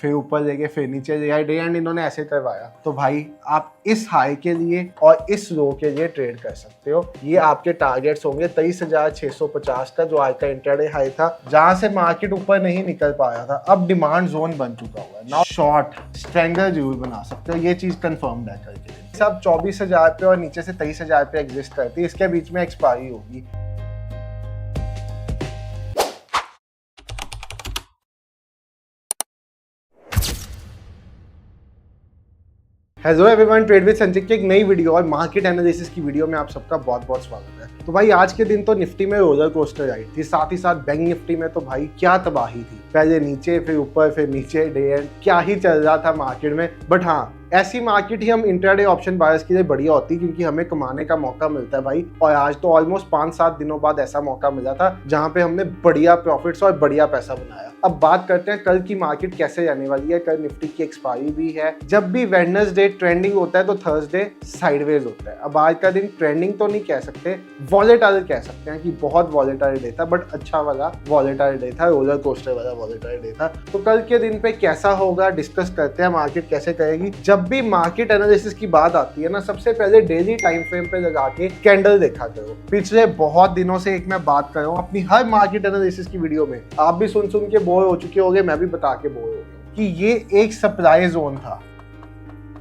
फिर ऊपर लेके फिर नीचे लिया डे एंड इन्होंने ऐसे करवाया। तो भाई आप इस हाई के लिए और इस लो के लिए ट्रेड कर सकते हो। ये आपके टारगेट्स होंगे 23,650 का, जो आज का इंट्राडे हाई था, जहां से मार्केट ऊपर नहीं निकल पाया था। अब डिमांड जोन बन चुका हुआ है। नाउ शॉर्ट स्ट्रेंगल जरूर बना सकते हो, ये चीज कंफर्म्ड है करके। सब 24,000 पे और नीचे से 23,000 पे एग्जिस्ट करती है, इसके बीच में एक्सपायरी होगी। हेलो एवरीवन, ट्रेड विद संचित की एक नई वीडियो और मार्केट एनालिसिस की वीडियो में आप सबका बहुत बहुत स्वागत है। तो भाई आज के दिन तो निफ्टी में रोलर कोस्टर आई थी, साथ ही साथ बैंक निफ्टी में तो भाई क्या तबाही थी। पहले नीचे फिर ऊपर फिर नीचे, डे एंड क्या ही चल रहा था मार्केट में। बट हाँ, ऐसी मार्केट ही हम इंट्राडे ऑप्शन बायर्स के लिए बढ़िया होती, क्योंकि हमें कमाने का मौका मिलता है भाई। और आज तो ऑलमोस्ट 5-7 दिनों बाद ऐसा मौका मिला था जहां पे हमने बढ़िया प्रॉफिट्स और बढ़िया पैसा बनाया। अब बात करते हैं कल की मार्केट कैसे जाने वाली है। कल निफ्टी की एक्सपायरी भी है। जब भी वेडनेसडे ट्रेंडिंग होता है तो थर्सडे साइडवेज होता है। अब आज का दिन ट्रेंडिंग तो नहीं कह सकते, वॉलेटाइल कह सकते हैं कि बहुत वॉलेटाइल डे था, बट अच्छा वाला वॉलेटाइल डे था, रोलर कोस्टर वाला वॉलेटाइल डे था। तो कल के दिन पे कैसा होगा डिस्कस करते हैं, मार्केट कैसे करेगी। जब भी मार्केट एनालिसिस की बात आती है ना, सबसे पहले डेली टाइम फ्रेम पे लगा के कैंडल देखा करो। पिछले बहुत दिनों से एक मैं बात कर रहा हूँ अपनी हर मार्केट एनालिसिस की वीडियो में, आप भी सुन के बोर हो चुके होंगे, मैं भी बता के बोर हो गया कि ये एक सप्लाई जोन था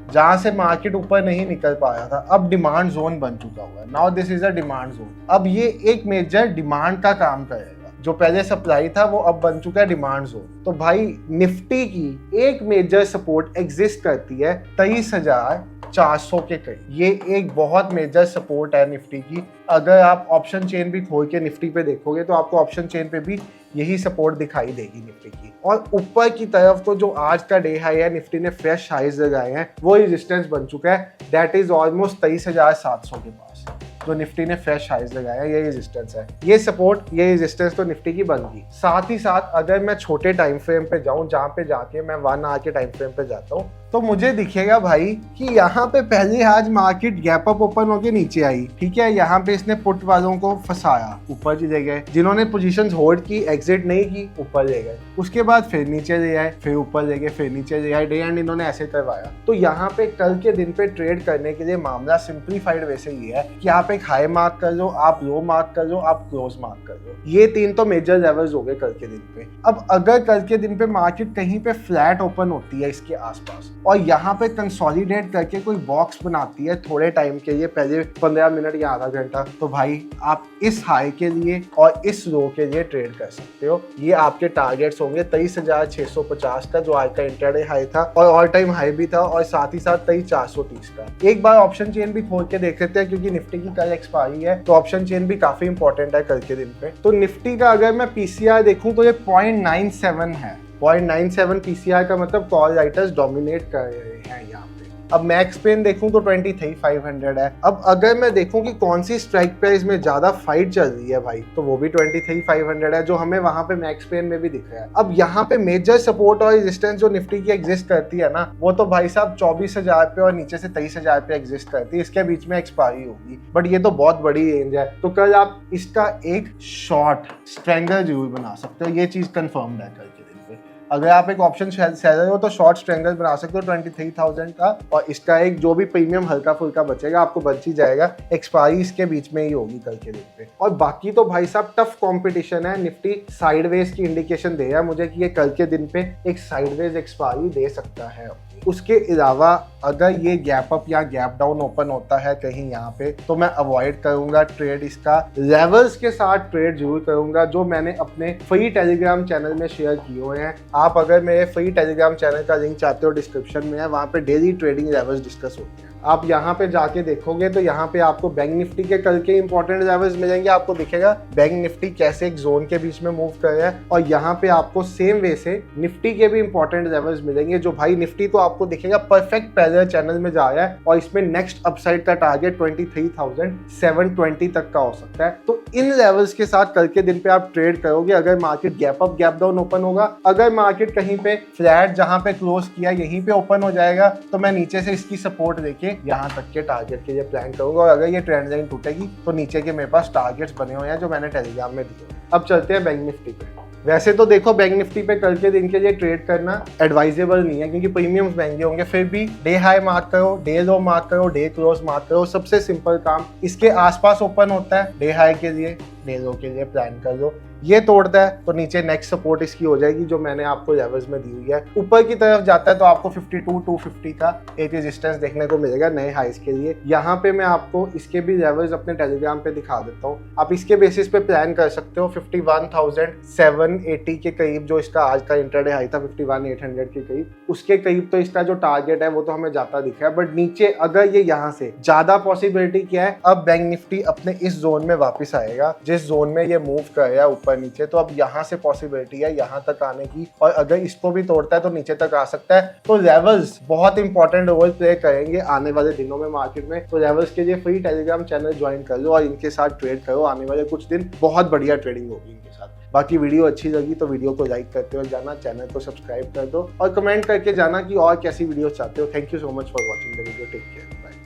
जहां से मार्केट ऊपर नहीं निकल पाया था। अब डिमांड जोन बन चुका हुआ है। Now this is a demand zone. अब ये एक मेजर डिमांड का काम करेगा। जो पहले सप्लाई था वो अब बन चुका है डिमांड जोन। तो भाई निफ्टी की एक मेजर सपोर्ट एग्जिस्ट करती है 23,400 के करीब। ये एक बहुत मेजर सपोर्ट है निफ्टी की। अगर आप ऑप्शन चेन भी खोल के निफ्टी पे देखोगे तो आपको ऑप्शन चेन पे भी यही सपोर्ट दिखाई देगी निफ्टी की। और ऊपर की तरफ तो जो आज का डे हाई है, निफ्टी ने फ्रेश हाईज लगाए हैं, वो रेजिस्टेंस बन चुका है। दैट इज ऑलमोस्ट 23,700 के पास जो निफ्टी ने फ्रेश हाईज लगाया है, ये रेजिस्टेंस है। ये सपोर्ट, ये रेजिस्टेंस तो निफ्टी की बन गई। साथ ही साथ अगर मैं छोटे टाइम फ्रेम पे जाऊं, जहां पे जाके मैं 1 आवर के टाइम फ्रेम पे जाता हूं, तो मुझे दिखेगा भाई कि यहाँ पे पहले आज मार्केट गैप अप ओपन होके नीचे आई। ठीक है, यहाँ पे इसने पुट वालों को फंसाया, ऊपर ले गए। जिन्होंने पोजीशंस होल्ड की, एग्जिट नहीं की, ऊपर ले गए। उसके बाद फिर नीचे ले आए, फिर ऊपर ले गए, फिर नीचे ले आए। डे एंड इन्होंने ऐसे करवाया। तो यहाँ पे कल के दिन पे ट्रेड करने के लिए मामला सिंप्लीफाइड वैसे ही है कि आप एक हाई मार्क कर लो, आप लो मार्क कर लो, आप क्लोज मार्क कर लो। ये 3 तो मेजर लेवल्स हो गए कल के दिन पे। अब अगर कल के दिन पे मार्केट कहीं पे फ्लैट ओपन होती है इसके आसपास और यहाँ पे कंसोलिडेट करके कोई बॉक्स बनाती है थोड़े टाइम के लिए, पहले 15 मिनट या आधा घंटा, तो भाई आप इस हाई के लिए और इस लो के लिए ट्रेड कर सकते हो। ये आपके टारगेट्स होंगे 23,650 का, जो आज का इंट्राडे हाई था और ऑल टाइम हाई भी था, और साथ ही साथ 23,430 का। एक बार ऑप्शन चेन भी खोल के देख लेते हैं, क्योंकि निफ्टी की कल एक्सपायरी है, तो ऑप्शन चेन भी काफी इंपॉर्टेंट है कल के दिन पे। तो निफ्टी का अगर मैं पीसीआर देखूं तो ये 0.97 है। 0.97 पीसीआर का मतलब कॉल राइटर्स डोमिनेट कर रहे हैं यहाँ पे। अब मैक्स पेन देखूं तो 23,500 है। अब अगर मैं देखूं कि कौन सी स्ट्राइक प्राइस में ज्यादा फाइट चल रही है भाई, तो वो भी 23,500 है, जो हमें वहां पे मैक्स पेन में भी दिख रहा है। अब यहाँ पे मेजर सपोर्ट और रेजिस्टेंस जो निफ्टी की एग्जिस्ट करती है ना, वो तो भाई साहब 24,000 पे और नीचे से 23,000 पे एग्जिस्ट करती है। इसके बीच में एक्सपायरी होगी, बट ये तो बहुत बड़ी रेंज है। तो कल आप इसका एक शॉर्ट स्ट्रेंगल जरूर बना सकते हो, ये चीज कंफर्म्ड है कल के दिन पे। अगर आप एक ऑप्शन सेलर हो तो शॉर्ट स्ट्रेंगल बना सकते हो 23,000 का, और इसका एक जो भी प्रीमियम हल्का फुल्का बचेगा आपको बच ही जाएगा। एक्सपायरी इसके बीच में ही होगी कल के दिन पे। और बाकी तो भाई साहब टफ कंपटीशन है। निफ्टी साइडवेज की इंडिकेशन दे रहा है मुझे कि ये कल के दिन पे एक साइडवेज एक्सपायरी दे सकता है। उसके अलावा अगर ये गैप अप या गैप डाउन ओपन होता है कहीं यहाँ पे, तो मैं अवॉइड करूंगा ट्रेड। इसका लेवल्स के साथ ट्रेड जरूर करूंगा, जो मैंने अपने फ्री टेलीग्राम चैनल में शेयर किए हुए हैं। आप अगर मेरे फ्री टेलीग्राम चैनल का लिंक चाहते हो, डिस्क्रिप्शन में है, वहाँ पे डेली ट्रेडिंग लेवल्स डिस्कस होते हैं। आप यहाँ पे जाके देखोगे तो यहाँ पे आपको बैंक निफ्टी के कल के इंपॉर्टेंट लेवल्स मिलेंगे। आपको दिखेगा बैंक निफ्टी कैसे एक जोन के बीच में मूव कर रहा है, और यहाँ पे आपको सेम वे से निफ्टी के भी इंपॉर्टेंट लेवल्स मिलेंगे। जो भाई निफ्टी तो आपको दिखेगा परफेक्ट पैरेलल चैनल में जा रहा है, और इसमें नेक्स्ट अपसाइड का टारगेट 23,720 तक का हो सकता है। तो इन लेवल्स के साथ कल के दिन पे आप ट्रेड करोगे। अगर market gap up gap down open होगा, अगर मार्केट कहीं पे फ्लैट जहां पे क्लोज किया यहीं पे ओपन हो जाएगा, तो मैं नीचे से इसकी सपोर्ट देके यहाँ तक के टारगेट के लिए प्लान करूंगा। और अगर ये ट्रेंड लाइन टूटेगी तो नीचे के मेरे पास टारगेट्स बने हुए हैं जो मैंने टेलीग्राम में दिए। अब चलते हैं बैंक निफ्टी पे। वैसे तो देखो बैंक निफ्टी पे कल के दिन के लिए ट्रेड करना एडवाइजेबल नहीं है, क्योंकि प्रीमियम्स महंगे होंगे। फिर भी डे हाई मार्क करो, डे लो मार्क करो, डे क्लोज मार्क करो, सबसे सिंपल काम। इसके आसपास ओपन होता है, डे हाई के लिए डे लो के लिए प्लान कर लो। ये तोड़ता है तो नीचे नेक्स्ट सपोर्ट इसकी हो जाएगी जो मैंने आपको लेवल्स में दी हुई है। ऊपर की तरफ जाता है तो आपको 52 250 का एक रेजिस्टेंस देखने को मिलेगा नए हाइस के लिए। यहाँ पे मैं आपको इसके भी लेवल्स अपने टेलीग्राम पे दिखा देता हूँ, आप इसके बेसिस पे प्लान कर सकते हो। 51,780 के करीब जो इसका आज का इंटरडे हाई था, 51,800 के करीब, उसके करीब तो इसका जो टारगेट है वो तो हमें जाता दिख रहा है। बट नीचे अगर ये यहाँ से ज्यादा पॉसिबिलिटी क्या है, अब बैंक निफ्टी अपने इस जोन में वापस आएगा जिस जोन में ये मूव कर रहा है ऊपर नीचे। तो अब यहाँ से पॉसिबिलिटी है यहाँ तक आने की, और अगर इसको भी तोड़ता है तो नीचे तक आ सकता है। तो लेवल्स बहुत इंपॉर्टेंट रोल प्ले करेंगे आने वाले दिनों में मार्केट में। तो लेवल्स के लिए फ्री टेलीग्राम चैनल ज्वाइन कर लो और इनके साथ ट्रेड करो। आने वाले कुछ दिन बहुत बढ़िया ट्रेडिंग होगी इनके साथ। बाकी वीडियो अच्छी लगी तो वीडियो को लाइक करते हुए जाना, चैनल को सब्सक्राइब कर दो और कमेंट करके जाना कि और कैसी वीडियो चाहते हो। Thank you so much for watching the video. Take care, bye.